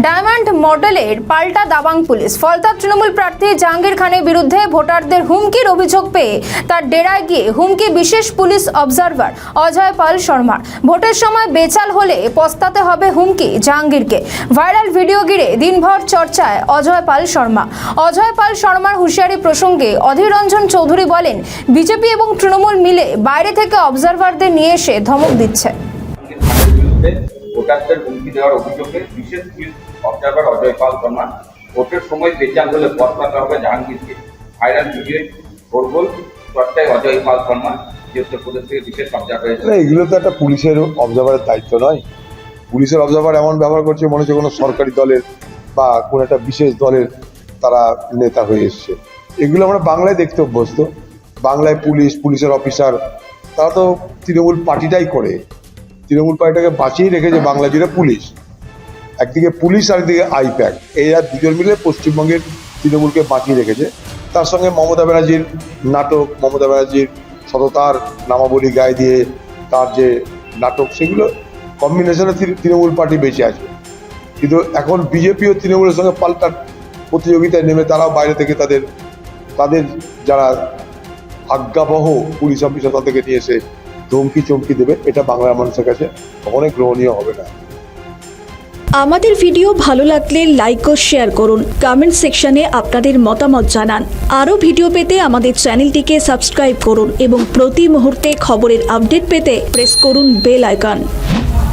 Diamond মডেলের পাল্টা Dabangg police. ফলতার Trinamool প্রার্থী জাহাঙ্গীর খানের বিরুদ্ধে ভোটারদের হুমকির অভিযোগ পেয়ে তার ডেরায় গিয়ে হুমকি বিশেষ পুলিশ অবজারভার অজয় পাল শর্মার। ভোটের সময় বেচাল হলে পস্তাতে হবে হুমকি জাহাঙ্গীরকে। ভাইরাল ভিডিও ঘিরে দিনভর চর্চায় অজয় পাল শর্মার হুঁশিয়ারি প্রসঙ্গে অধীর রঞ্জন চৌধুরী বলেন, বিজেপি এবং তৃণমূল মিলে বাইরে থেকে অবজারভারদের নিয়ে এসে ধমক দিচ্ছে। ভোটারদের হুমকি দেওয়ার অভিযোগে বিশেষ পুলিশ অবজারভার অজয় পাল শর্মা ভোটের সময় বেচাল হলে পস্তাতে হবে জাহাঙ্গীরকে। ভাইরাল ভিডিও গোলগোল চর্চায় অজয় পাল শর্মা যে উত্তরপ্রদেশ থেকে বিশেষ অবজারভার। এগুলো তো একটা পুলিশের অবজারভারের দায়িত্ব নয়। পুলিশের অবজারভার এমন ব্যবহার করছে মনে হচ্ছে কোনো সরকারি দলের বা কোনো একটা বিশেষ দলের তারা নেতা হয়ে এসছে। এগুলো আমরা বাংলায় দেখতে অভ্যস্ত। বাংলায় পুলিশের অফিসার তারা তো তৃণমূল পার্টিটাই করে, তৃণমূল পার্টিটাকে বাঁচিয়ে রেখেছে বাংলা জুড়ে পুলিশ। একদিকে পুলিশ আর একদিকে আইপ্যাক, এই আর দুজন মিলে পশ্চিমবঙ্গের তৃণমূলকে বাঁচিয়ে রেখেছে। তার সঙ্গে মমতা ব্যানার্জির নাটক, মমতা ব্যানার্জির সততার নামাবলী গায়ে দিয়ে তার যে নাটক, সেগুলো কম্বিনেশনে তৃণমূল পার্টি বেঁচে আছে। কিন্তু এখন বিজেপি ও তৃণমূলের সঙ্গে পাল্টা প্রতিযোগিতায় নেমে তারাও বাইরে থেকে তাদের যারা আজ্ঞাবহ পুলিশ অফিসার তাদেরকে নিয়ে এসে ধমকি চমকি দেবে, এটা বাংলার মানুষের কাছে কখনোই গ্রহণীয় হবে না। আমাদের ভিডিও ভালো লাগলে লাইক ও শেয়ার করুন, কমেন্ট সেকশনে আপনাদের মতামত জানান। আরও ভিডিও পেতে আমাদের চ্যানেলটিকে সাবস্ক্রাইব করুন এবং প্রতি মুহূর্তে খবরের আপডেট পেতে প্রেস করুন বেল আইকন।